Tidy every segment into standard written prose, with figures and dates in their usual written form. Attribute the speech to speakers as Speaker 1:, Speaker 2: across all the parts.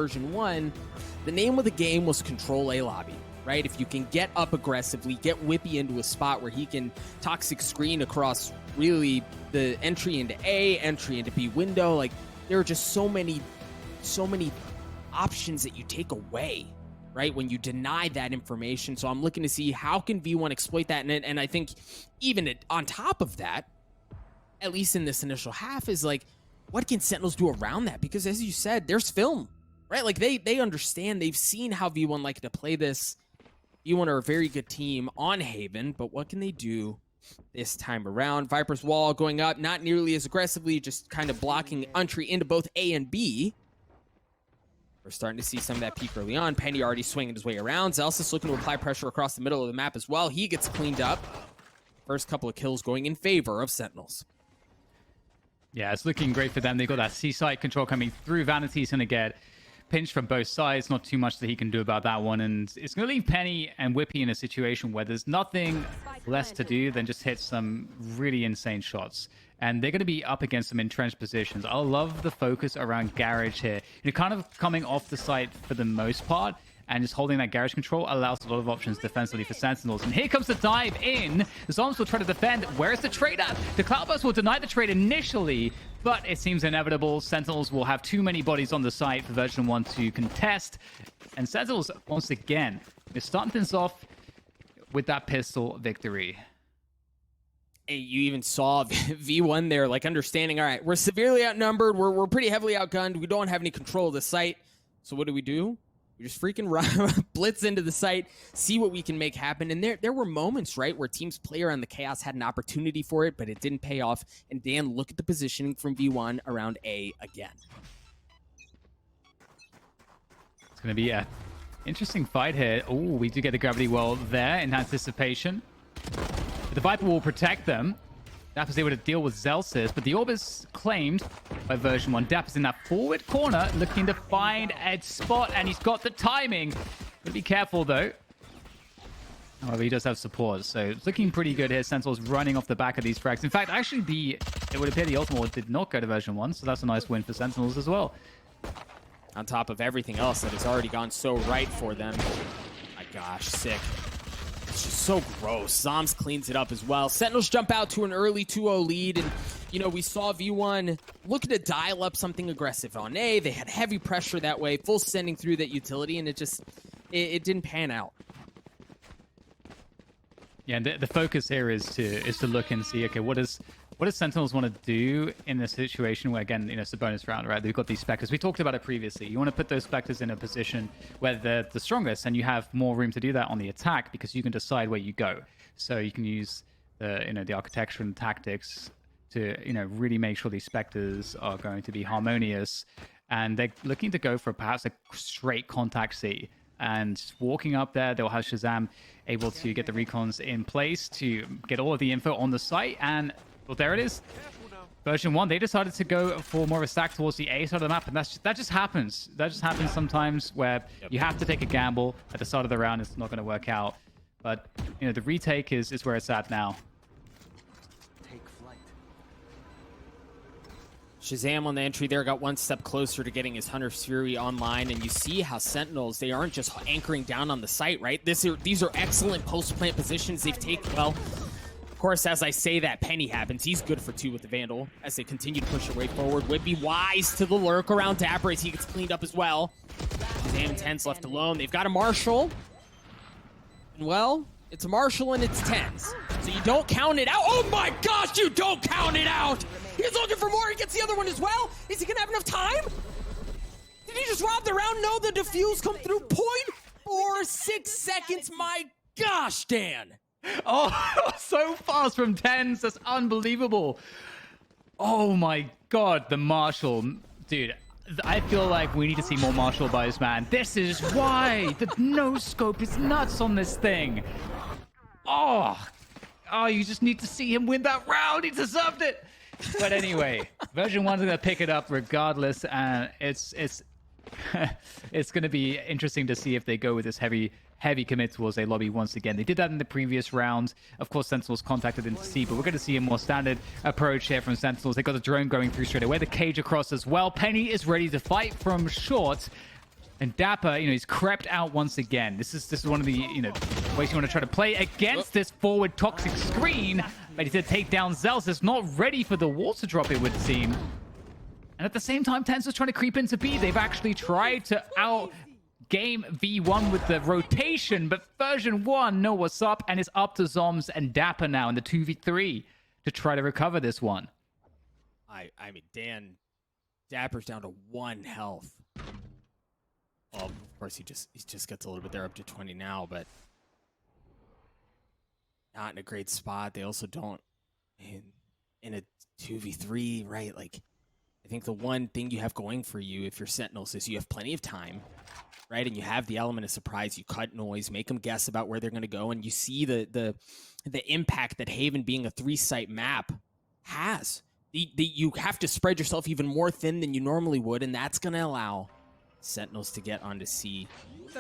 Speaker 1: version 1, the name of the game was control A lobby, right? If you can get up aggressively, get Whippy into a spot where he can toxic screen across really the entry into A, entry into B window, like there are just so many options that you take away, right, when you deny that information. So I'm looking to see how can V1 exploit that, and I think even on top of that, at least in this initial half, is like, what can Sentinels do around that? Because as you said, there's film, right? Like they understand, they've seen how V1 like to play this. V1 are a very good team on Haven, but what can they do this time around? Viper's wall going up, not nearly as aggressively, just kind of blocking entry into both A and B. We're starting to see some of that peak early on. Penny already swinging his way around. Zelsis looking to apply pressure across the middle of the map as well. He gets cleaned up. First couple of kills going in favor of Sentinels.
Speaker 2: Yeah, it's looking great for them. They've got that C-side control coming through. Vanity's going to get pinched from both sides. Not too much that he can do about that one. And it's going to leave Penny and Whippy in a situation where there's nothing less to do than just hit some really insane shots. And they're going to be up against some entrenched positions. I love the focus around Garage here. You're kind of coming off the site for the most part, and just holding that Garage control allows a lot of options defensively for Sentinels. And here comes the dive in. The Zombs will try to defend. Where's the trade at? The Cloudburst will deny the trade initially, but it seems inevitable. Sentinels will have too many bodies on the site for version 1 to contest. And Sentinels, once again, they're starting things off with that pistol victory.
Speaker 1: You even saw V1 there, like understanding, all right, we're severely outnumbered. We're pretty heavily outgunned. We don't have any control of the site. So what do? We just freaking run, blitz into the site, see what we can make happen. And there were moments, right, where teams play around the chaos had an opportunity for it, but it didn't pay off. And Dan, look at the positioning from V1 around A again.
Speaker 2: It's going to be an interesting fight here. Oh, we do get the gravity well there in anticipation. The Viper will protect them. dappr's able to deal with Zelsis, but the orb is claimed by version 1. dappr's in that forward corner, looking to find a spot, and he's got the timing. But be careful, though. However, he does have support, so it's looking pretty good here. Sentinels running off the back of these frags. In fact, actually, it would appear the ultimate did not go to version 1, so that's a nice win for Sentinels as well.
Speaker 1: On top of everything else that has already gone so right for them. My gosh, sick. It's just so gross. Zombs cleans it up as well. Sentinels jump out to an early 2-0 lead, and we saw V1 looking to dial up something aggressive on A. They had heavy pressure that way, full sending through that utility, and it didn't pan out.
Speaker 2: Yeah, and the focus here is to look and see, okay, what does Sentinels want to do in this situation where, again, it's a bonus round, right? They've got these Spectres. We talked about it previously. You want to put those Spectres in a position where they're the strongest, and you have more room to do that on the attack because you can decide where you go. So you can use the architecture and tactics to really make sure these Spectres are going to be harmonious, and they're looking to go for perhaps a straight contact C. And walking up there, they'll have ShahZaM able to get the recons in place to get all of the info on the site. And, well, there it is. Version 1, they decided to go for more of a stack towards the A side of the map. And that just happens. That just happens sometimes where you have to take a gamble at the start of the round. It's not going to work out. But, the retake is where it's at now.
Speaker 1: ShahZaM on the entry there got one step closer to getting his Hunter's Fury online, and you see how Sentinels, they aren't just anchoring down on the site, right? These are excellent post-plant positions they've taken. Well, of course, as I say that, Penny happens. He's good for 2 with the Vandal as they continue to push their way forward. Would be wise to the lurk around dapr as he gets cleaned up as well. ShahZaM and TenZ left alone. They've got a Marshal. And, well, it's a Marshal and it's TenZ. So you don't count it out. Oh my gosh, you don't count it out! He's looking for more. He gets the other one as well. Is he going to have enough time? Did he just rob the round? No, the defuse come through. 0.46 seconds. My gosh, Dan.
Speaker 2: Oh, so fast from TenZ. That's unbelievable. Oh my god, the Marshal. Dude, I feel like we need to see more Marshal buys, man. This is why the no-scope is nuts on this thing. Oh, you just need to see him win that round. He deserved it. But anyway, version 1's going to pick it up regardless, and it's going to be interesting to see if they go with this heavy commit towards a lobby once again. They did that in the previous round. Of course, Sentinels contacted into C, but we're going to see a more standard approach here from Sentinels. They got the drone going through straight away, the cage across as well. Penny is ready to fight from short. And dapr, he's crept out once again. This is one of the, ways you want to try to play against this forward toxic screen. But he did take down Zels. It's not ready for the water drop, it would seem. And at the same time, TenZ was trying to creep into B. They've actually tried to out-game V1 with the rotation, but version1 know what's up, and it's up to zombs and dapr now in the 2v3 to try to recover this one.
Speaker 1: I mean, dapr's down to 1 health. Well, of course, he just gets a little bit there, up to 20 now, but not in a great spot. They also don't in a 2v3, right? Like, I think the one thing you have going for you if you're Sentinels is you have plenty of time, right? And you have the element of surprise. You cut noise, make them guess about where they're going to go, and you see the impact that Haven being a 3-site map has. You have to spread yourself even more thin than you normally would, and that's going to allow Sentinels to get onto C.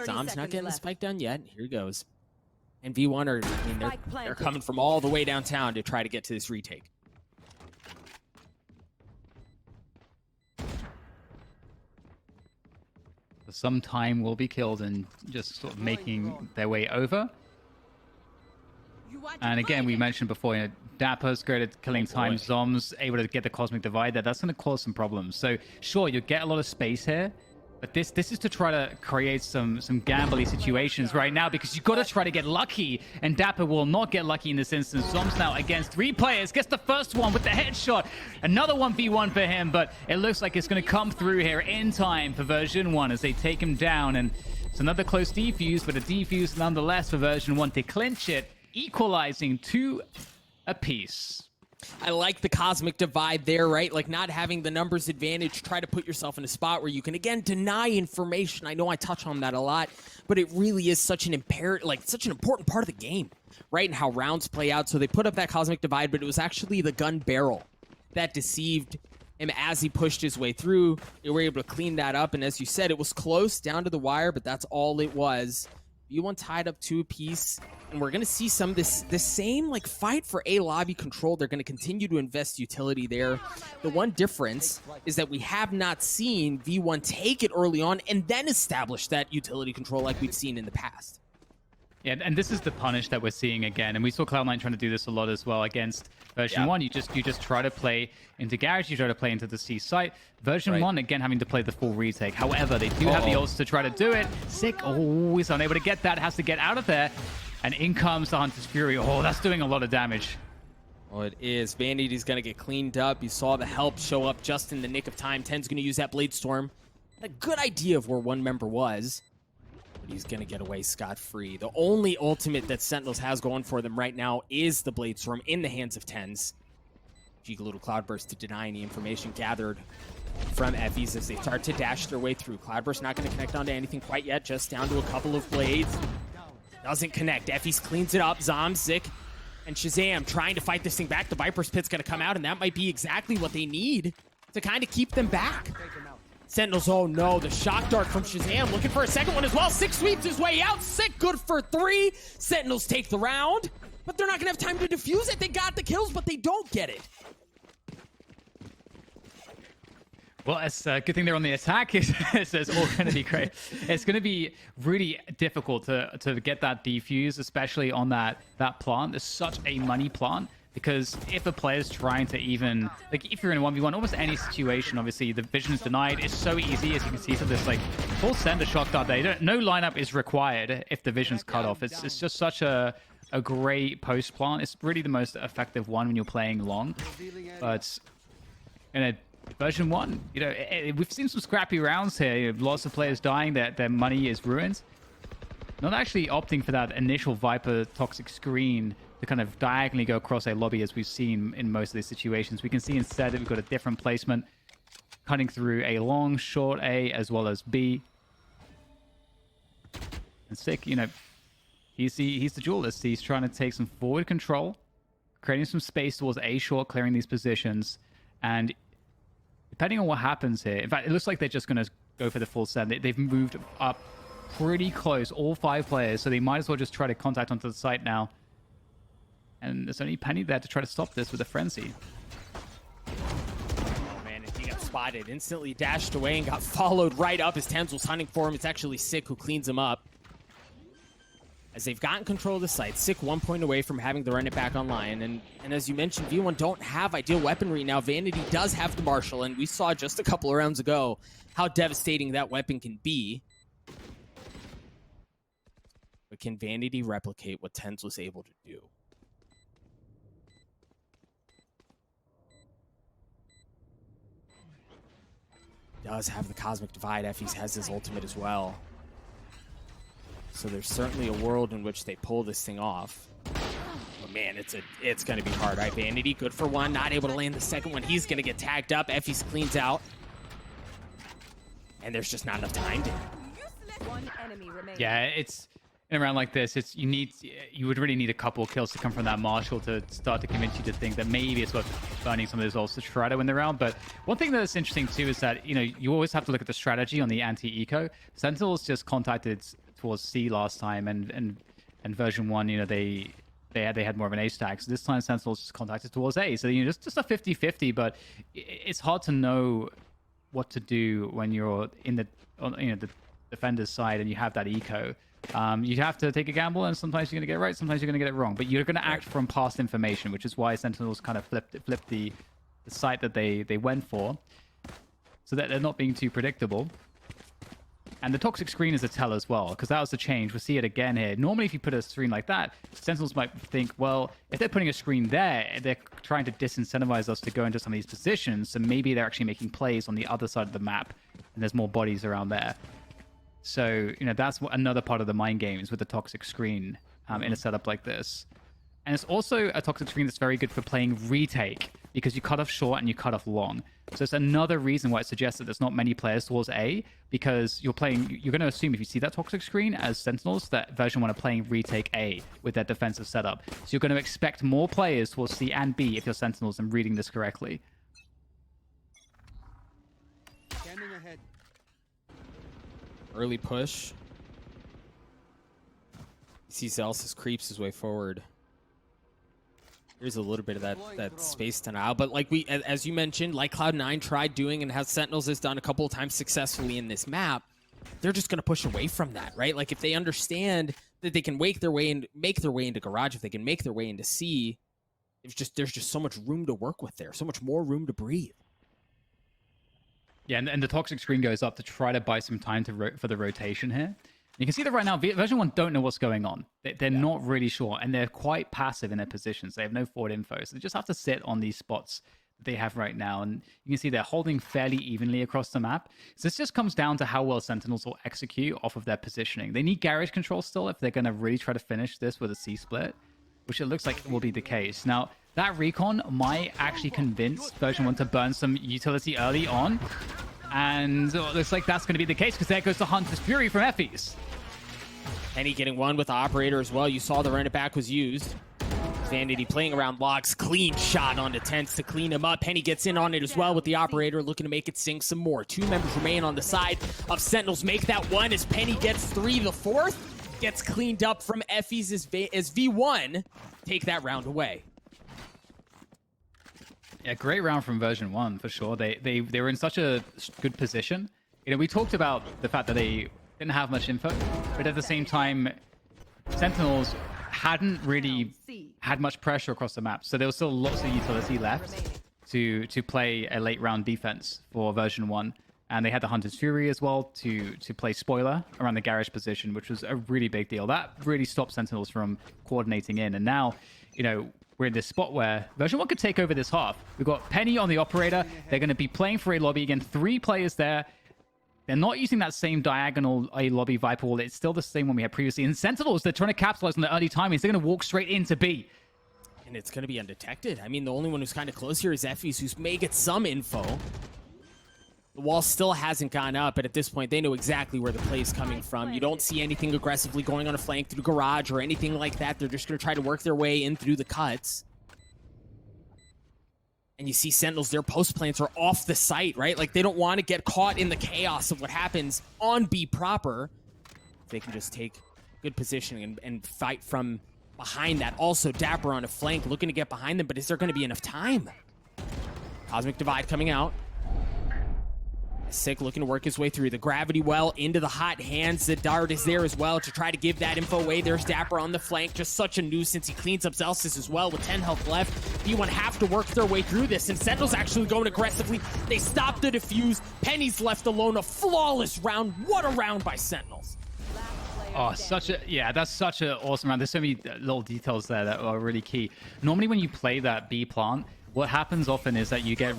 Speaker 1: zombs not getting the spike done yet. Here he goes. And V1 they're coming from all the way downtown to try to get to this retake.
Speaker 2: Some time will be killed and just sort of making their way over. And again, we mentioned before, dapr's great at killing time. Zombs able to get the cosmic divide there. That's going to cause some problems. So sure, you get a lot of space here, but this is to try to create some gambly situations right now, because you've got to try to get lucky, and dapr will not get lucky in this instance. Zombs now against 3 players, gets the first one with the headshot. Another 1v1 for him, but it looks like it's going to come through here in time for version1 as they take him down. And it's another close defuse, but a defuse nonetheless for version1 to clinch it, equalizing 2 apiece.
Speaker 1: I like the cosmic divide there, right? Like, not having the numbers advantage, try to put yourself in a spot where you can, again, deny information. I know I touch on that a lot, but it really is such an such an important part of the game, right? And how rounds play out. So they put up that cosmic divide, but it was actually the gun barrel that deceived him as he pushed his way through. They were able to clean that up, and as you said, it was close down to the wire, but that's all it was. V1 tied up 2 apiece, and we're going to see some of the same fight for A lobby control. They're going to continue to invest utility there. The one difference is that we have not seen V1 take it early on and then establish that utility control like we've seen in the past.
Speaker 2: Yeah, and this is the punish that we're seeing again, and we saw Cloud9 trying to do this a lot as well against version1. You just try to play into garage, you try to play into the C site. Version1 again having to play the full retake. However, they do have the ults to try to do it. Sick, he's unable to get that, has to get out of there, and in comes the Hunter's Fury. That's doing a lot of damage.
Speaker 1: Oh, it is. Vanity's gonna get cleaned up. You saw the help show up just in the nick of time. TenZ gonna use that Blade Storm. A good idea of where one member was. He's going to get away scot-free. The only ultimate that Sentinels has going for them right now is the Blade Storm in the hands of TenZ. Little Cloudburst to deny any information gathered from Effys as they start to dash their way through. Cloudburst not going to connect onto anything quite yet, just down to a couple of blades. Doesn't connect. Effys cleans it up. Zom, Zik, and ShahZaM trying to fight this thing back. The Viper's Pit's going to come out, and that might be exactly what they need to kind of keep them back. Sentinels, oh no, the shock dart from ShahZaM, looking for a second one as well. Sick sweeps his way out, Sick good for 3. Sentinels take the round, but they're not gonna have time to defuse it. They got the kills, but they don't get it.
Speaker 2: Well, it's a good thing they're on the attack. It's all going to be great. It's going to be really difficult to get that defuse, especially on that plant. There's such a money plant. Because if a player's trying to even, if you're in a 1v1, almost any situation, obviously, the vision's denied. It's so easy, as you can see, for this, full send a shock dart there. No lineup is required if the vision's cut off. It's just such a great post plant. It's really the most effective one when you're playing long. But in a version1, we've seen some scrappy rounds here. Lots of players dying, their money is ruined. Not actually opting for that initial Viper toxic screen to kind of diagonally go across a lobby as we've seen in most of these situations. We can see instead that we've got a different placement cutting through a long, short A as well as B. And Sick, he's the duelist. He's trying to take some forward control, creating some space towards A short, clearing these positions. And depending on what happens here, in fact, it looks like they're just going to go for the full send. They've moved up pretty close, all 5 players, so they might as well just try to contact onto the site now. And there's only Penny there to try to stop this with a frenzy.
Speaker 1: Man, if he got spotted. Instantly dashed away and got followed right up as TenZ was hunting for him. It's actually Sick who cleans him up. As they've gotten control of the site, Sick 1 point away from having to run it back online. And as you mentioned, V1 don't have ideal weaponry now. Vanity does have the Marshall, and we saw just a couple of rounds ago how devastating that weapon can be. But can Vanity replicate what TenZ was able to do? Does have the Cosmic Divide. Effys has his ultimate as well. So there's certainly a world in which they pull this thing off. But man, it's going to be hard. Right, Vanity, good for one. Not able to land the second one. He's going to get tagged up. Effys cleans out. And there's just not enough time to...
Speaker 3: One enemy remains.
Speaker 2: Yeah, it's in a round like this, you would really need a couple of kills to come from that Marshall to start to convince you to think that maybe it's worth burning some of those ults to try to win the round. But one thing that's interesting too is that, you know, you always have to look at the strategy on the anti-eco. Sentinels just contacted towards C last time, and version 1, you know, they had more of an A stack. So this time Sentinels just contacted towards A. So, you know, just a 50-50, but it's hard to know what to do when you're in the, you know, the defender's side and you have that eco. You have to take a gamble, and sometimes you're going to get it right, sometimes you're going to get it wrong. But you're going to act from past information, which is why Sentinels kind of flipped the site that they went for, so that they're not being too predictable. And the toxic screen is a tell as well, because that was the change. We'll see it again here. Normally, if you put a screen like that, Sentinels might think, well, if they're putting a screen there, they're trying to disincentivize us to go into some of these positions, so maybe they're actually making plays on the other side of the map, and there's more bodies around there. So, you know, that's another part of the mind games with the toxic screen in a setup like this. And it's also a toxic screen that's very good for playing retake, because you cut off short and you cut off long. So it's another reason why it suggests that there's not many players towards A, because you're going to assume if you see that toxic screen as Sentinels that version 1 are playing retake A with their defensive setup. So you're going to expect more players towards C and B if you're Sentinels and reading this correctly.
Speaker 4: Scanning ahead.
Speaker 1: Early push. He sees Elsis creeps his way forward. There's a little bit of that space denial, but like as you mentioned, like Cloud9 tried doing and how Sentinels has done a couple of times successfully in this map, they're just going to push away from that, right? Like if they understand that they can make their way into garage, if they can make their way into C, there's just so much room to work with there, so much more room to breathe.
Speaker 2: Yeah, and the toxic screen goes up to try to buy some time for the rotation here. You can see that right now, version 1 don't know what's going on. They're not really sure, and they're quite passive in their positions. They have no forward info, so they just have to sit on these spots that they have right now. And you can see they're holding fairly evenly across the map. So this just comes down to how well Sentinels will execute off of their positioning. They need garage control still if they're going to really try to finish this with a C split, which it looks like will be the case. Now, that recon might actually convince version 1 to burn some utility early on. And it looks like that's going to be the case, because there goes the Hunter's Fury from Effys.
Speaker 1: Penny getting one with the operator as well. You saw the run it back was used. Vanity playing around logs. Clean shot onto TenZ to clean him up. Penny gets in on it as well with the operator, looking to make it sing some more. 2 members remain on the side of Sentinels. Make that one as Penny gets 3. The 4th gets cleaned up from Effys as V1 take that round away.
Speaker 2: Yeah, great round from version 1 for sure. They were in such a good position. You know, we talked about the fact that they didn't have much info, but at the same time, Sentinels hadn't really had much pressure across the map, so there was still lots of utility left to play a late round defense for version 1. And they had the Hunter's Fury as well to play spoiler around the garage position, which was a really big deal. That really stopped Sentinels from coordinating in. And now, you know, we're in this spot where version 1 could take over this half. We've got Penny on the operator. They're going to be playing for a lobby again. 3 players there. They're not using that same diagonal A lobby Viper wall. It's still the same one we had previously. And Sentinels, they're trying to capitalize on the early timings. They're going to walk straight into B.
Speaker 1: And it's going to be undetected. I mean, the only one who's kind of close here is Effys, who's may get some info. The wall still hasn't gone up, but at this point, they know exactly where the play is coming from. You don't see anything aggressively going on a flank through garage or anything like that. They're just going to try to work their way in through the cuts. And you see Sentinels, their post plants are off the site, right? Like, they don't want to get caught in the chaos of what happens on B proper. They can just take good positioning and fight from behind that. Also, dapr on a flank, looking to get behind them, but is there going to be enough time? Cosmic Divide coming out. Sick looking to work his way through the gravity well into the hot hands. The dart is there as well to try to give that info away. There's dapr on the flank, just such a nuisance. He cleans up zellsis as well with 10 health left. V1 have to work their way through this, and Sentinels actually going aggressively. They stop the defuse. Penny's left alone. A flawless round. What a round by Sentinels.
Speaker 2: Oh, that's such an awesome round. There's so many little details there that are really key. Normally when you play that B plant, what happens often is that you get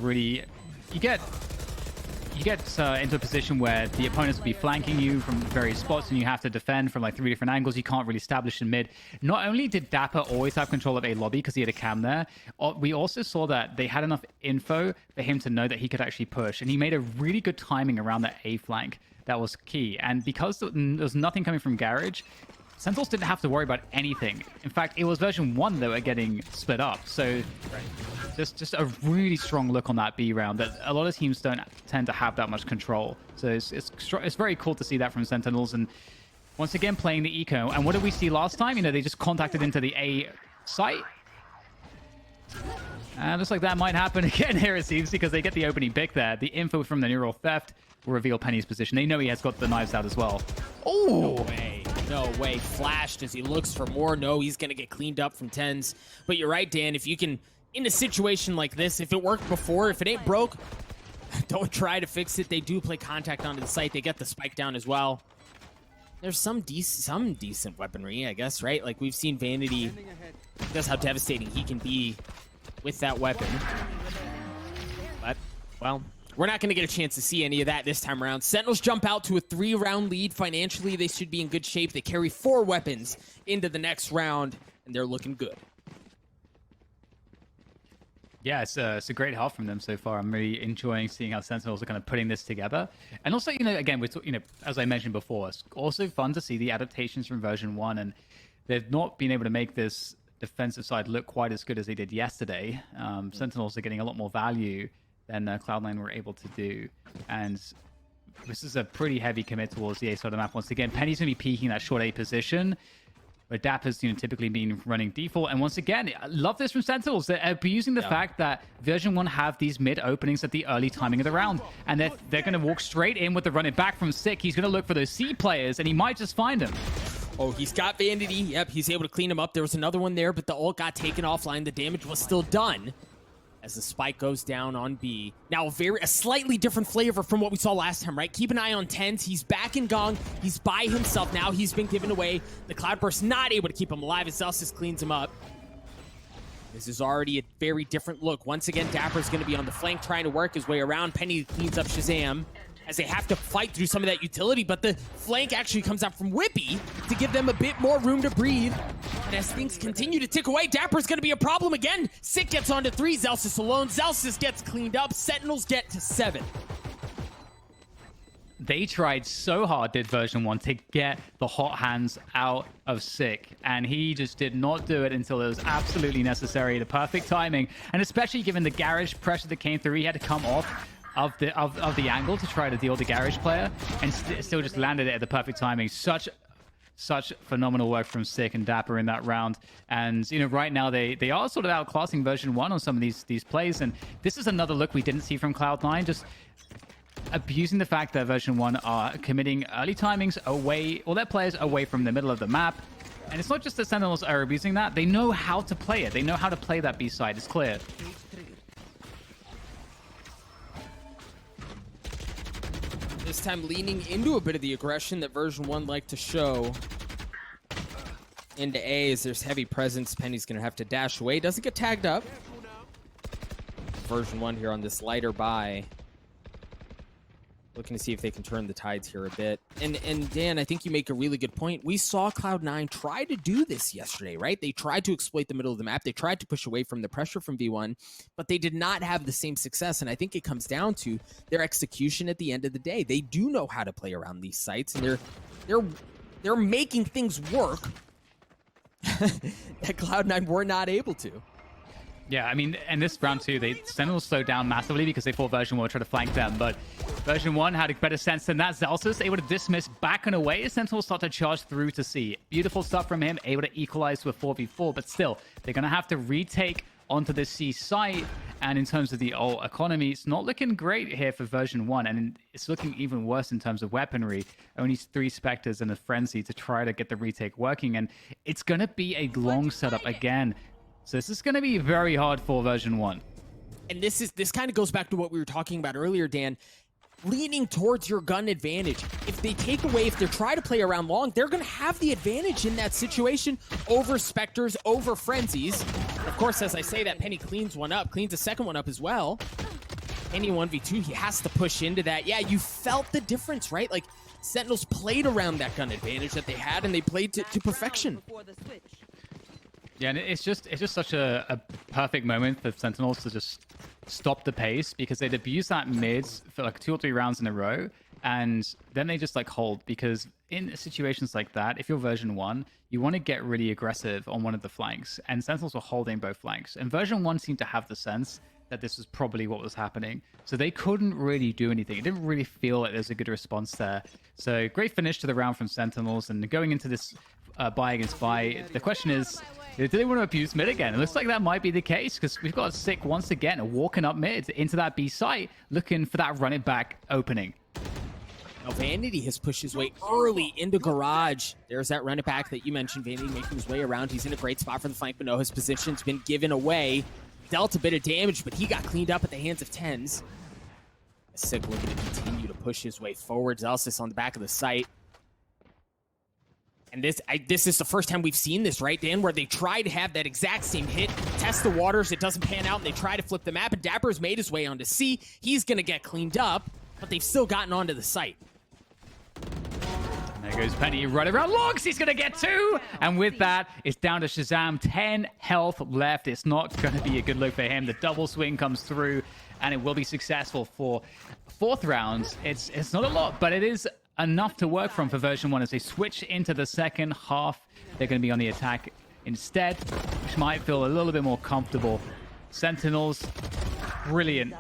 Speaker 2: into a position where the opponents will be flanking you from various spots and you have to defend from like 3 different angles. You can't really establish in mid. Not only did dapr always have control of A lobby because he had a cam there, we also saw that they had enough info for him to know that he could actually push, and he made a really good timing around that A flank. That was key. And because there was nothing coming from garage, Sentinels didn't have to worry about anything. In fact, it was version 1 that were getting split up. So just a really strong look on that B round that a lot of teams don't tend to have that much control. So it's very cool to see that from Sentinels. And once again, playing the eco. And what did we see last time? You know, they just contacted into the A site. And looks like that might happen again here, it seems, because they get the opening pick there. The info from the neural theft will reveal Penny's position. They know he has got the knives out as well. Oh!
Speaker 1: No way. No way. Flashed as he looks for more. No, he's going to get cleaned up from TenZ. But you're right, Dan. If you can, in a situation like this, if it worked before, if it ain't broke, don't try to fix it. They do play contact onto the site. They get the spike down as well. There's some decent weaponry, I guess, right? Like, we've seen Vanity. That's how devastating he can be with that weapon. But, well, we're not going to get a chance to see any of that this time around. Sentinels jump out to a 3-round lead. Financially, they should be in good shape. They carry 4 weapons into the next round, and they're looking good.
Speaker 2: Yeah, it's a great half from them so far. I'm really enjoying seeing how Sentinels are kind of putting this together. And also, you know, again, as I mentioned before, it's also fun to see the adaptations from version 1, and they've not been able to make this defensive side look quite as good as they did yesterday. Sentinels are getting a lot more value than Cloud9 were able to do. And this is a pretty heavy commit towards the A side of the map. Once again, Penny's going to be peeking that short A position, where dapr's typically been running default. And once again, I love this from Sentinels. They're abusing the fact that version 1 have these mid openings at the early timing of the round. And they're going to walk straight in with the run it back from Sick. He's going to look for those C players, and he might just find them.
Speaker 1: Oh, he's got Vanity. Yep, he's able to clean him up. There was another one there, but the ult got taken offline. The damage was still done as the spike goes down on B. Now, a slightly different flavor from what we saw last time, right? Keep an eye on TenZ. He's back in Gong. He's by himself now. He's been given away. The Cloudburst not able to keep him alive as zellsis cleans him up. This is already a very different look. Once again, dapr's going to be on the flank trying to work his way around. Penny cleans up ShahZaM as they have to fight through some of that utility, but the flank actually comes out from Whippy to give them a bit more room to breathe. And as things continue to tick away, dapr's going to be a problem again. Sick gets onto 3, zellsis alone. zellsis gets cleaned up. Sentinels get to 7.
Speaker 2: They tried so hard, did version 1, to get the hot hands out of Sick, and he just did not do it until it was absolutely necessary. The perfect timing, and especially given the garage pressure that came through, he had to come off of the angle to try to deal the garage player, and still just landed it at the perfect timing. Such phenomenal work from Sick and dapr in that round. And right now they are sort of outclassing version 1 on some of these plays, and this is another look we didn't see from Cloud9, just abusing the fact that version 1 are committing early timings away, all their players away from the middle of the map. And it's not just that Sentinels are abusing that, they know how to play it. They know how to play that B side, it's clear.
Speaker 1: This time leaning into a bit of the aggression that version 1 liked to show into A as there's heavy presence. Penny's going to have to dash away. Doesn't get tagged up. Version 1 here on this lighter buy. Looking to see if they can turn the tides here a bit. And Dan, I think you make a really good point. We saw Cloud9 try to do this yesterday, right? They tried to exploit the middle of the map. They tried to push away from the pressure from V1, but they did not have the same success. And I think it comes down to their execution at the end of the day. They do know how to play around these sites, and they're making things work that Cloud9 were not able to.
Speaker 2: Yeah, I mean, in this round too, Sentinels slowed down massively because they thought version 1 would try to flank them, but version 1 had a better sense than that. zellsis able to dismiss back and away as Sentinels start to charge through to C. Beautiful stuff from him, able to equalize to a 4v4, but still, they're going to have to retake onto the C site. And in terms of the ult economy, it's not looking great here for version 1, and it's looking even worse in terms of weaponry. Only 3 Spectres and a Frenzy to try to get the retake working, and it's going to be a long setup again. So this is going to be very hard for version 1.
Speaker 1: And this kind of goes back to what we were talking about earlier, Dan. Leaning towards your gun advantage. If they take away, if they try to play around long, they're going to have the advantage in that situation over Spectres, over Frenzies. Of course, as I say that, Penny cleans one up, cleans the second one up as well. Penny 1v2, he has to push into that. Yeah, you felt the difference, right? Like, Sentinels played around that gun advantage that they had, and they played to perfection.
Speaker 2: Yeah, and it's just such a perfect moment for Sentinels to just stop the pace, because they'd abuse that mid for like 2 or 3 rounds in a row, and then they just like hold, because in situations like that, if you're version 1, you want to get really aggressive on one of the flanks, and Sentinels were holding both flanks, and version 1 seemed to have the sense that this was probably what was happening, so they couldn't really do anything. It didn't really feel like there was a good response there. So great finish to the round from Sentinels, and going into this buy against buy, the question is, do they want to abuse mid again? It looks like that might be the case, because we've got Sick once again walking up mid into that B site, looking for that run it back opening.
Speaker 1: Now, Vanity has pushed his way early into garage. There's that run it back that you mentioned, Vanity making his way around. He's in a great spot for the flank, but no, his position's been given away. Dealt a bit of damage, but he got cleaned up at the hands of TenZ. Sick looking to continue to push his way forward. Zelsys on the back of the site. And this is the first time we've seen this, right, Dan, where they try to have that exact same hit, test the waters, it doesn't pan out, and they try to flip the map, and dappr's made his way onto C. He's going to get cleaned up, but they've still gotten onto the site.
Speaker 2: There goes Penny right around logs. He's going to get 2. And with that, it's down to ShahZaM. 10 health left. It's not going to be a good look for him. The double swing comes through, and it will be successful for 4th round. It's not a lot, but it is enough to work from for version 1 as they switch into the second half. They're going to be on the attack instead, which might feel a little bit more comfortable. Sentinels, brilliant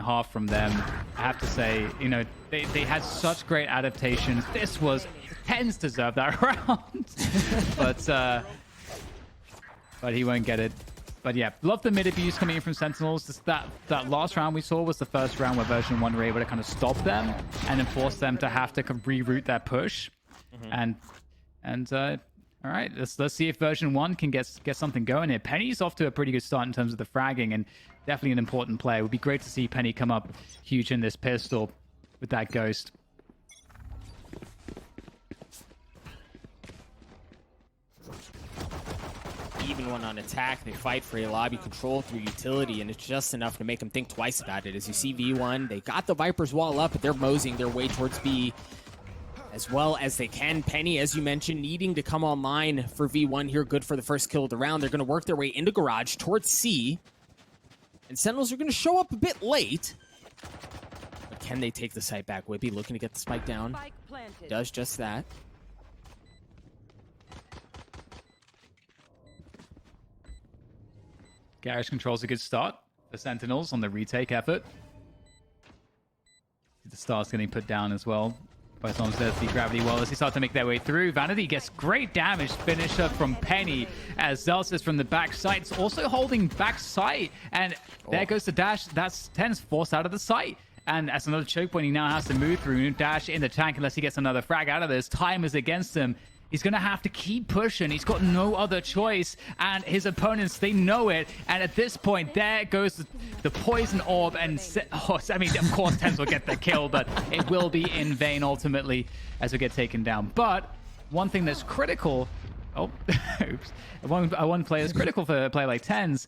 Speaker 2: half from them. I have to say, you know, they had such great adaptations. This was TenZ deserve that round, but he won't get it. But yeah, love the mid abuse coming in from Sentinels. That last round we saw was the first round where version 1 were able to kind of stop them and then force them to have to reroute that push. And all right, let's see if version 1 can get something going here. Penny's off to a pretty good start in terms of the fragging, and definitely an important play. It would be great to see Penny come up huge in this pistol with that ghost.
Speaker 1: Even when on attack, they fight for a lobby control through utility, and it's just enough to make them think twice about it. As you see V1, they got the Viper's wall up, but they're moseying their way towards B as well as they can. Penny, as you mentioned, needing to come online for V1 here. Good for the first kill of the round. They're going to work their way into garage towards C. And Sentinels are going to show up a bit late. But can they take the site back? Whippy looking to get the spike down. Does just that.
Speaker 2: Garage controls a good start for Sentinels on the retake effort. The star's getting put down as well by some of the gravity well as they start to make their way through. Vanity gets great damage finisher from Penny as Zelsys from the back site's also holding back sight, and there goes the dash. That's TenZ forced out of the site. And as another choke point, he now has to move through, dash in the tank unless he gets another frag out of this. Time is against him. He's going to have to keep pushing. He's got no other choice. And his opponents, they know it. And at this point, there goes the poison orb. And, I mean, of course, TenZ will get the kill, but it will be in vain ultimately as we get taken down. But one thing that's critical... Oh, oops. One player that's critical for a player like TenZ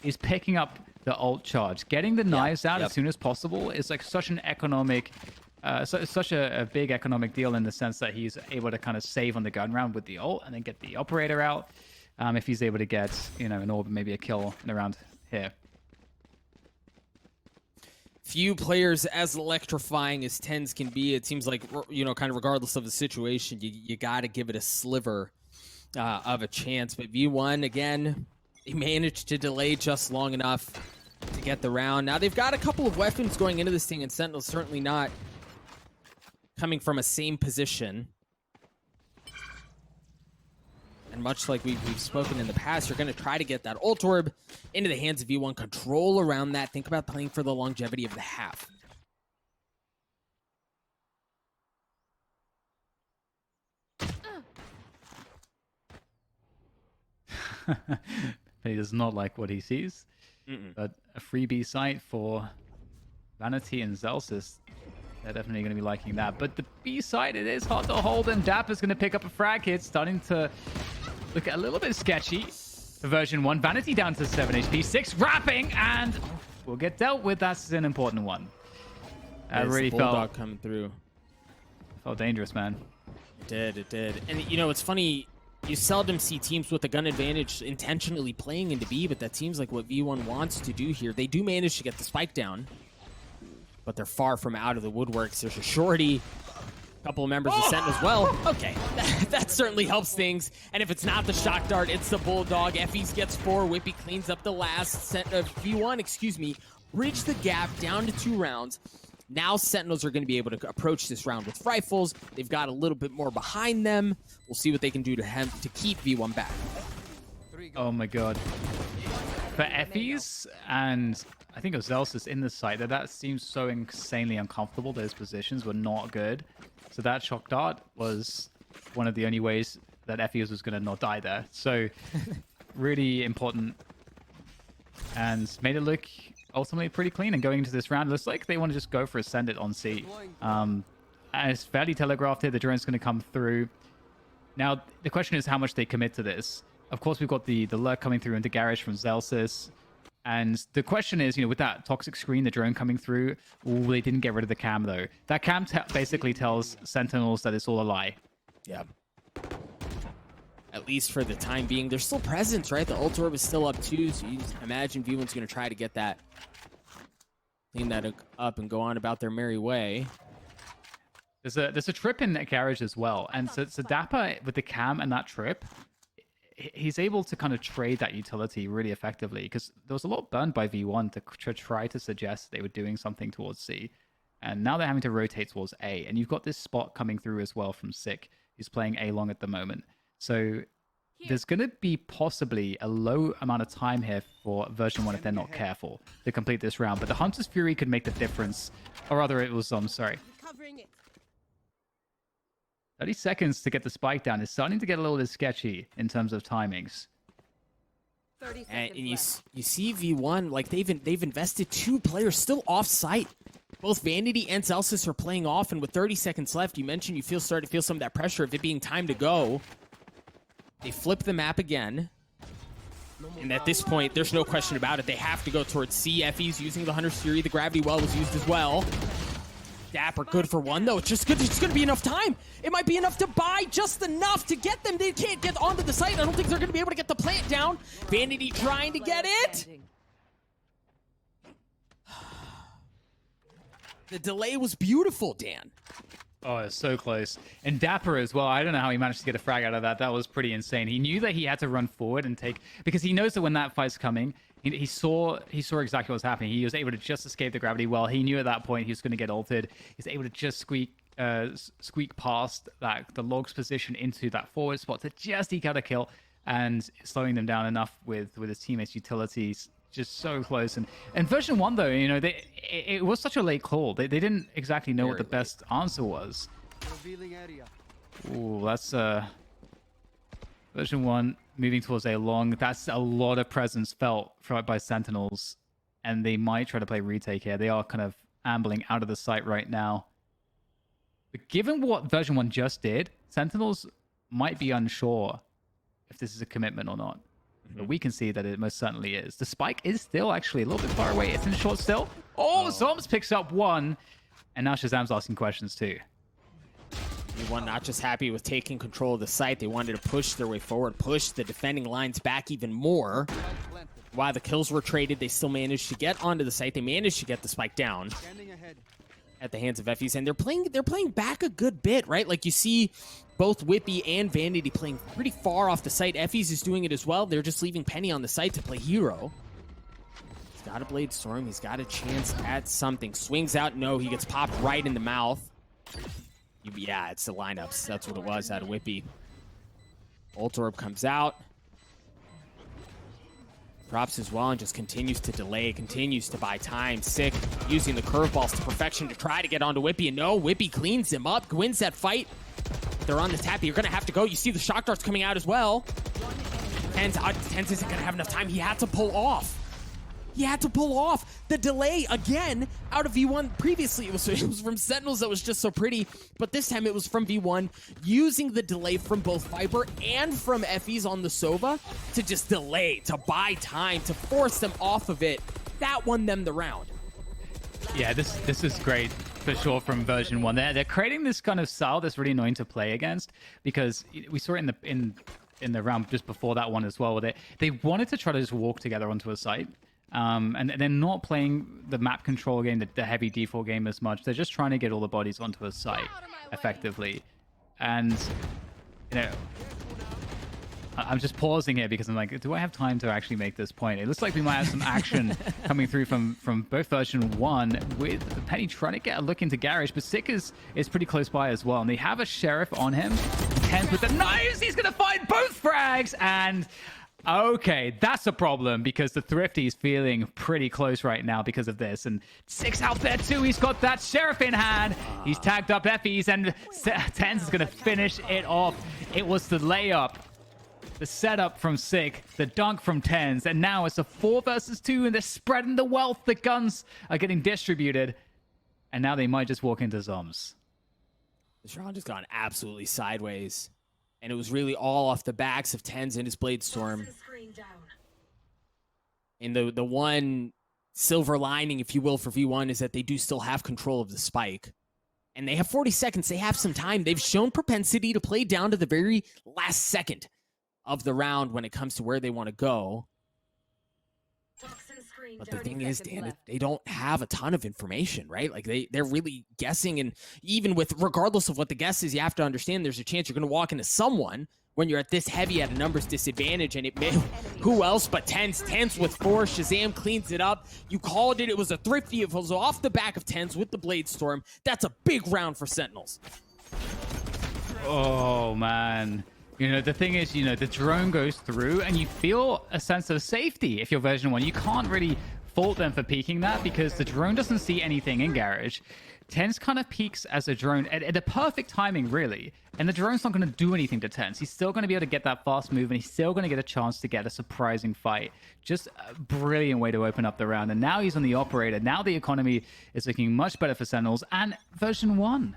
Speaker 2: is picking up the ult charge. Getting the knives out as soon as possible is like such an economic... such a big economic deal in the sense that he's able to kind of save on the gun round with the ult and then get the operator out if he's able to get, you know, an orb, maybe a kill in around here.
Speaker 1: Few players as electrifying as TenZ can be. It seems like, you know, kind of regardless of the situation, you got to give it a sliver of a chance. But V1, again, he managed to delay just long enough to get the round. Now they've got a couple of weapons going into this thing, and Sentinel's certainly not coming from a same position. And much like we've spoken in the past, you're going to try to get that ult orb into the hands of V1, control around that. Think about playing for the longevity of the half.
Speaker 2: He does not like what he sees. But a freebie site for Vanity and Zelsis. They're definitely going to be liking that. But the B side, it is hard to hold, and dapr is going to pick up a frag hit, starting to look a little bit sketchy for version 1. Vanity down to 7 HP, 6 wrapping, and will get dealt with. That's an important one. That really felt
Speaker 1: coming through.
Speaker 2: Felt dangerous, man.
Speaker 1: It did. And you know, it's funny, you seldom see teams with a gun advantage intentionally playing into B, but that seems like what V1 wants to do here. They do manage to get the spike down, but they're far from out of the woodworks. There's a shorty, a couple of members of Sentinels as well. Okay, that certainly helps things. And if it's not the shock dart, it's the bulldog. Effys gets 4, Whippy cleans up the last V1, bridge the gap down to 2 rounds. Now Sentinels are going to be able to approach this round with rifles. They've got a little bit more behind them. We'll see what they can do to keep V1 back.
Speaker 2: Oh my god. For Effys and I think it was Zelsis in the site, that seems so insanely uncomfortable. Those positions were not good. So that shock dart was one of the only ways that Effys was going to not die there. So really important. And made it look ultimately pretty clean. And going into this round, it looks like they want to just go for a send it on C. And it's fairly telegraphed here. The drone's going to come through. Now, the question is how much they commit to this. Of course, we've got the lurk coming through into garage from Zelsis. And the question is, with that toxic screen, the drone coming through, they didn't get rid of the cam, though. That cam basically tells Sentinels that it's all a lie.
Speaker 1: Yeah. At least for the time being. There's still presence, right? The ult orb is still up, too, so you imagine V1's going to try to get that, clean that up and go on about their merry way.
Speaker 2: There's a trip in that garage as well. And so dapr, with the cam and that trip, he's able to kind of trade that utility really effectively, because there was a lot burned by V1 to try to suggest they were doing something towards C. And now they're having to rotate towards A. And you've got this spot coming through as well from Sick, who's playing A long at the moment. So there's going to be possibly a low amount of time here for version 1 if they're not careful to complete this round. But the Hunter's Fury could make the difference. Or rather, it was, sorry. 30 seconds to get the spike down is starting to get a little bit sketchy in terms of timings.
Speaker 1: And you see V1, like they've invested 2 players still off site. Both Vanity and Zelsis are playing off, and with 30 seconds left, you mentioned you start to feel some of that pressure of it being time to go. They flip the map again. And at this point, there's no question about it. They have to go towards C. Effys using the Hunter's Fury. The Gravity Well was used as well. dapr good for 1, though. It's just good. It's going to be enough time. It might be enough to buy just enough to get them. They can't get onto the site. I don't think they're going to be able to get the plant down. Vanity trying to get it. The delay was beautiful, Dan.
Speaker 2: Oh, it's so close. And dapr as well. I don't know how he managed to get a frag out of that. That was pretty insane. He knew that he had to run forward and take... Because he knows that when that fight's coming, he saw exactly what was happening. He was able to just escape the gravity well. He knew at that point he was going to get ulted. He's able to just squeak past the logs position into that forward spot to just eke out a kill, and slowing them down enough with his teammates' utilities. Just so close. And version 1, though, it was such a late call. They didn't exactly know what the best answer was. Ooh, that's version 1 moving towards A long. That's a lot of presence felt by Sentinels, and they might try to play retake here. They are kind of ambling out of the site right now. But given what version 1 just did, Sentinels might be unsure if this is a commitment or not. But we can see that it most certainly is. The spike is still actually a little bit far away. It's in short still. Oh, zombs picks up 1. And now ShahZaM's asking questions too.
Speaker 1: V1 not just happy with taking control of the site. They wanted to push their way forward, push the defending lines back even more. While the kills were traded, they still managed to get onto the site. They managed to get the spike down at the hands of Effys. And they're playing back a good bit, right? Like you see both Whippy and Vanity playing pretty far off the site. Effys is doing it as well. They're just leaving Penny on the site to play hero. He's got a Blade Storm. He's got a chance at something. Swings out. No, he gets popped right in the mouth. Yeah, it's the lineups. That's what it was out of Whippy. Ult orb comes out. Drops as well and just continues to delay, continues to buy time. Sick using the curveballs to perfection to try to get onto Whippy. And no, Whippy cleans him up, wins that fight. They're on the tappy. You're going to have to go. You see the shock darts coming out as well. TenZ isn't going to have enough time. He had to pull off. He had to pull off the delay again out of V1. Previously, it was from Sentinels that was just so pretty, but this time it was from V1 using the delay from both Viper and from Effie's on the Sova to just delay, to buy time, to force them off of it. That won them the round.
Speaker 2: Yeah, this is great for sure from version 1. They're creating this kind of style that's really annoying to play against, because we saw it in the round just before that one as well, where they wanted to try to just walk together onto a site. And they're not playing the map control game, the heavy default game as much. They're just trying to get all the bodies onto a site effectively. And, you know, I'm just pausing here because I'm like, do I have time to actually make this point? It looks like we might have some action coming through from both version 1 with Penny trying to get a look into Garage, but Sick is pretty close by as well. And they have a Sheriff on him. TenZ with the knives. He's going to find both frags. And okay, that's a problem because the Thrifty is feeling pretty close right now because of this. And Sick's out there too. He's got that Sheriff in hand. He's tagged up Effie's, and TenZ is going to finish it off. It was the layup, the setup from Sick, the dunk from TenZ, and now it's a 4 versus 2, and they're spreading the wealth. The guns are getting distributed, and now they might just walk into zombs.
Speaker 1: This round has gone absolutely sideways. And it was really all off the backs of TenZ and his Blade Storm. And the one silver lining, if you will, for V1 is that they do still have control of the spike. And they have 40 seconds. They have some time. They've shown propensity to play down to the very last second of the round when it comes to where they want to go. But the thing is, Dan, they don't have a ton of information, right? Like they're really guessing, and even with, regardless of what the guess is, you have to understand there's a chance you're going to walk into someone when you're at this heavy at a numbers disadvantage, and it may, who else but TenZ with 4, ShahZaM cleans it up. You called it. It was a Thrifty. It was off the back of TenZ with the Blade Storm. That's a big round for Sentinels.
Speaker 2: Oh, man. You know, the thing is, you know, the drone goes through and you feel a sense of safety if you're version 1. You can't really fault them for peeking that because the drone doesn't see anything in Garage. TenZ kind of peeks as a drone at the perfect timing, really. And the drone's not going to do anything to TenZ. He's still going to be able to get that fast move, and he's still going to get a chance to get a surprising fight. Just a brilliant way to open up the round. And now he's on the operator. Now the economy is looking much better for Sentinels. And version 1,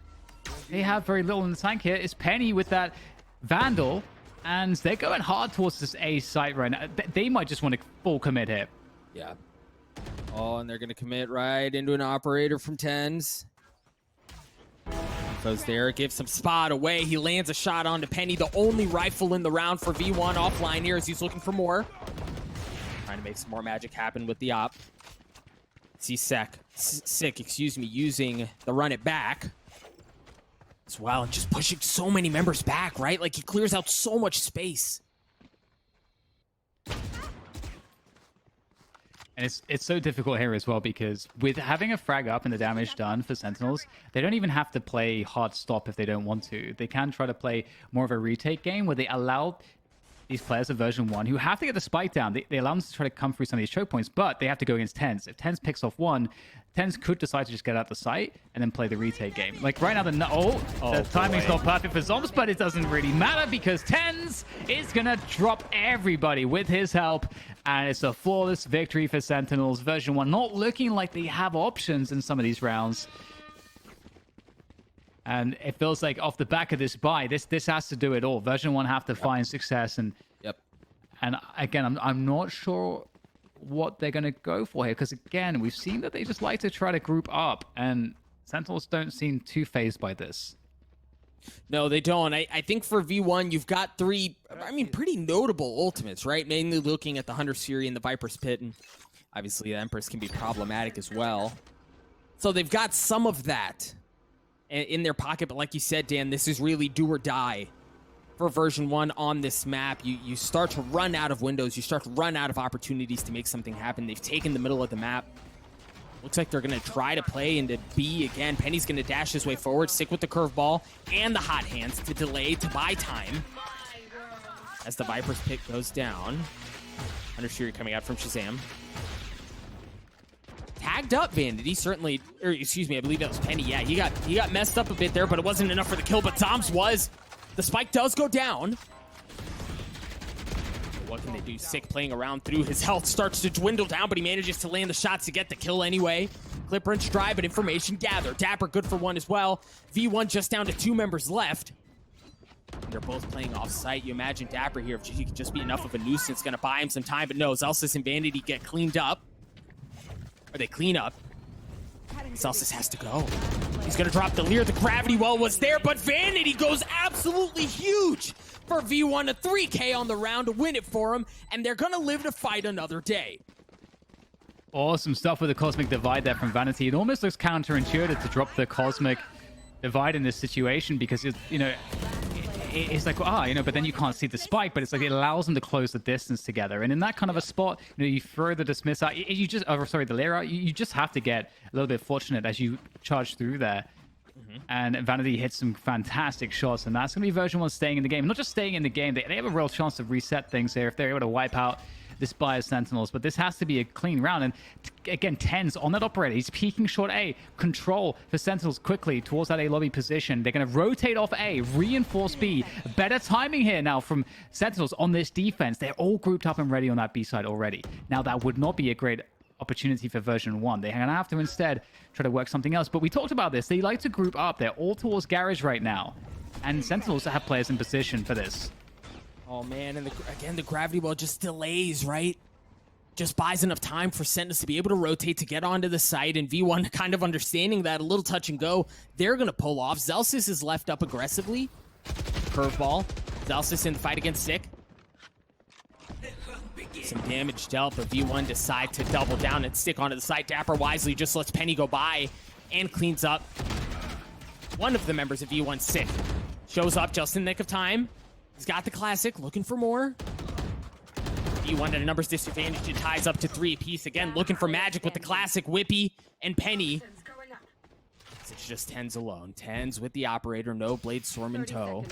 Speaker 2: they have very little in the tank here. It's Penny with that Vandal, and they're going hard towards this A site right now. They might just want to full commit here.
Speaker 1: Yeah. Oh, and they're going to commit right into an operator from TenZ. Goes there, gives some spot away. He lands a shot onto Penny, the only rifle in the round for V1 offline here as he's looking for more. Trying to make some more magic happen with the op. See Sick, using the run it back as well, and just pushing so many members back, right? Like, he clears out so much space.
Speaker 2: And it's so difficult here as well because with having a frag up and the damage done for Sentinels, they don't even have to play hard stop if they don't want to. They can try to play more of a retake game where they allow these players of version 1 who have to get the spike down. They allow them to try to come through some of these choke points, but they have to go against TenZ. If TenZ picks off 1, TenZ could decide to just get out the site and then play the retake game. Like right now, the timing's not perfect for Zombs, but it doesn't really matter because TenZ is going to drop everybody with his help. And it's a flawless victory for Sentinels. Version 1 not looking like they have options in some of these rounds. And it feels like off the back of this buy, this has to do it all. Version 1 have to find success. And and again, I'm not sure what they're going to go for here. Because again, we've seen that they just like to try to group up. And Sentinels don't seem too fazed by this.
Speaker 1: No, they don't. I think for V1, you've got 3, I mean, pretty notable ultimates, right? Mainly looking at the Hunter's Fury and the Viper's Pit. And obviously, the Empress can be problematic as well. So they've got some of that in their pocket, but like you said, Dan, this is really do or die for version 1 on this map. You start to run out of windows, you start to run out of opportunities to make something happen. They've taken the middle of the map. Looks like they're going to try to play into B again. Penny's going to dash his way forward, stick with the curveball and the hot hands to delay, to buy time. as the Viper's pick goes down. Hunter Fury coming out from ShahZaM. Tagged up Vanity, certainly, or excuse me, I believe that was Penny. Yeah, he got messed up a bit there, but it wasn't enough for the kill, but zombs was. The spike does go down. What can they do? Sick playing around through. His health starts to dwindle down, but he manages to land the shots to get the kill anyway. Clipper and Stride, but information gathered. dapr good for one as well. V1 just down to 2 members left. They're both playing off-site. You imagine dapr here, if he could just be enough of a nuisance, gonna buy him some time, but no, Zelsis and Vanity get cleaned up. Or they clean up. Zelsis has to go. He's gonna drop the Leer. The gravity well was there, but Vanity goes absolutely huge for V1, a 3K on the round to win it for him, and they're gonna live to fight another day.
Speaker 2: Awesome stuff with the Cosmic Divide there from Vanity. It almost looks counterintuitive to drop the Cosmic Divide in this situation because, it's like, but then you can't see the spike, but it's like it allows them to close the distance together. And in that kind of a spot, you throw the Dismiss out, the Leer out, you just have to get a little bit fortunate as you charge through there. And Vanity hits some fantastic shots, and that's going to be version 1 staying in the game. Not just staying in the game, they have a real chance to reset things here if they're able to wipe out this bias Sentinels, but this has to be a clean round. And again, TenZ on that operator. He's peeking short A. Control for Sentinels quickly towards that A lobby position. They're going to rotate off A, reinforce B. Better timing here now from Sentinels on this defense. They're all grouped up and ready on that B side already. Now, that would not be a great opportunity for version 1. They're going to have to instead try to work something else. But we talked about this. They like to group up. They're all towards Garage right now. And Sentinels have players in position for this.
Speaker 1: Oh, man, and again, the gravity well just delays, right? Just buys enough time for Sentinels to be able to rotate to get onto the site, and V1 kind of understanding that, a little touch and go. They're going to pull off. Zelsis is left up aggressively. Curveball. Zelsis in the fight against Sick. Some damage dealt, but V1 decide to double down and stick onto the site. dapr wisely just lets Penny go by and cleans up one of the members of V1, Sick. Shows up just in the nick of time. He's got the classic, looking for more. V1 at a numbers disadvantage. It ties up to 3 apiece. Again, looking for magic with the classic Whippy and Penny. It's just TenZ alone. TenZ with the operator, no Blade Storm in tow.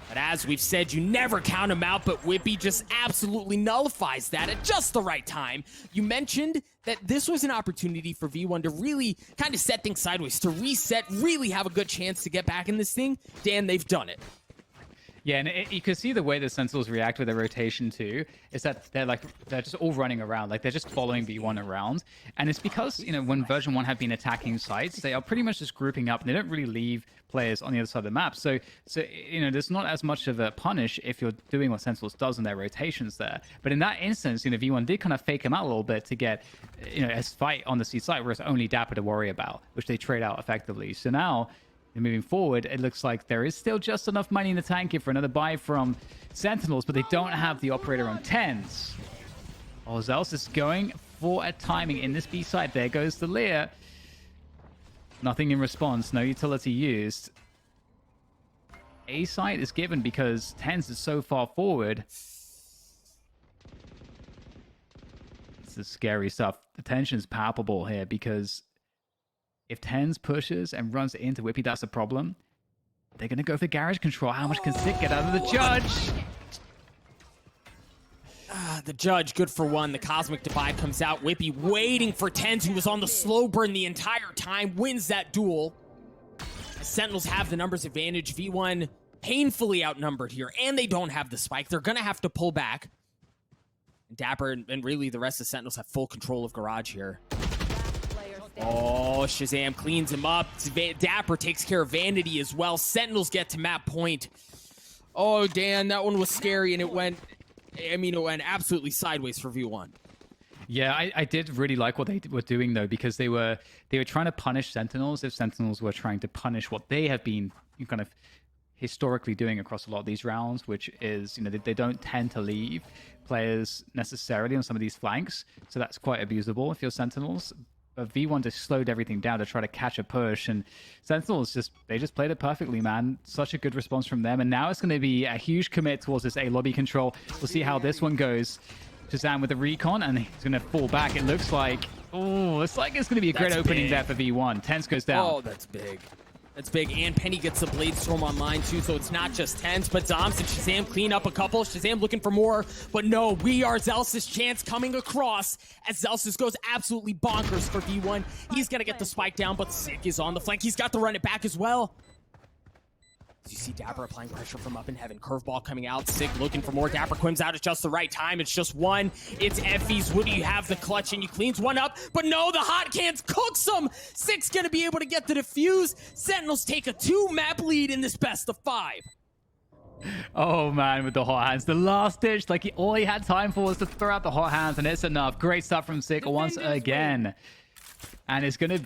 Speaker 1: But as we've said, you never count him out, but Whippy just absolutely nullifies that at just the right time. You mentioned that this was an opportunity for V1 to really kind of set things sideways, to reset, really have a good chance to get back in this thing. Dan, they've done it.
Speaker 2: Yeah, and you can see the way the Sentinels react with their rotation too, is that they're just all running around, like they're just following V1 around. And it's because, when version 1 have been attacking sites, they are pretty much just grouping up and they don't really leave players on the other side of the map. So there's not as much of a punish if you're doing what Sentinels does in their rotations there. But in that instance, V1 did kind of fake him out a little bit to get, a fight on the C site where it's only dapr to worry about, which they trade out effectively. So now, moving forward, it looks like there is still just enough money in the tank here for another buy from Sentinels, but they don't have the operator on TenZ. Oh, Zelsis is going for a timing in this B side. There goes the Leer. Nothing in response, no utility used. A side is given because TenZ is so far forward. This is scary stuff. The tension is palpable here because if TenZ pushes and runs into Whippy, that's a problem. They're going to go for garage control. How much can Sick get out of the Judge?
Speaker 1: The Judge, good for one. The Cosmic Divide comes out. Whippy waiting for TenZ, who was on the slow burn the entire time, wins that duel. The Sentinels have the numbers advantage. V1 painfully outnumbered here, and they don't have the spike. They're going to have to pull back. dapr and really the rest of the Sentinels have full control of Garage here. Oh, ShahZaM cleans him up. dapr takes care of Vanity as well. Sentinels get to map point. Oh, Dan, that one was scary, and it went absolutely sideways for V1.
Speaker 2: Yeah, I did really like what they were doing, though, because they were trying to punish Sentinels if Sentinels were trying to punish what they have been kind of historically doing across a lot of these rounds, which is, they don't tend to leave players necessarily on some of these flanks. So that's quite abusable if you're Sentinels. But V1 just slowed everything down to try to catch a push, and Sentinels they just played it perfectly, man. Such a good response from them, and now it's going to be a huge commit towards this A lobby control. We'll see how this one goes. ShahZaM with the recon, and he's going to fall back. It looks like, it's going to be a great opening there for V1. TenZ goes down.
Speaker 1: Oh, that's big. That's big, and Penny gets the Blade Storm online too, so it's not just TenZ, but zombs and ShahZaM clean up a couple. ShahZaM looking for more, but no, we are Zelsis' chance coming across as Zelsis goes absolutely bonkers for V1. He's gonna get the spike down, but Sick is on the flank. He's got to run it back as well. As you see dapr applying pressure from up in heaven. Curveball coming out. Sick looking for more. dapr quims out at just the right time. It's just one. It's Effie's. Woody, you have the clutch and you cleans one up. But no, the hot cans cooks him. Sick's going to be able to get the defuse. Sentinels take a 2-map lead in this best of 5.
Speaker 2: Oh man, with the hot hands. The last ditch, like all he had time for was to throw out the hot hands, and it's enough. Great stuff from Sick once again. And it's going to be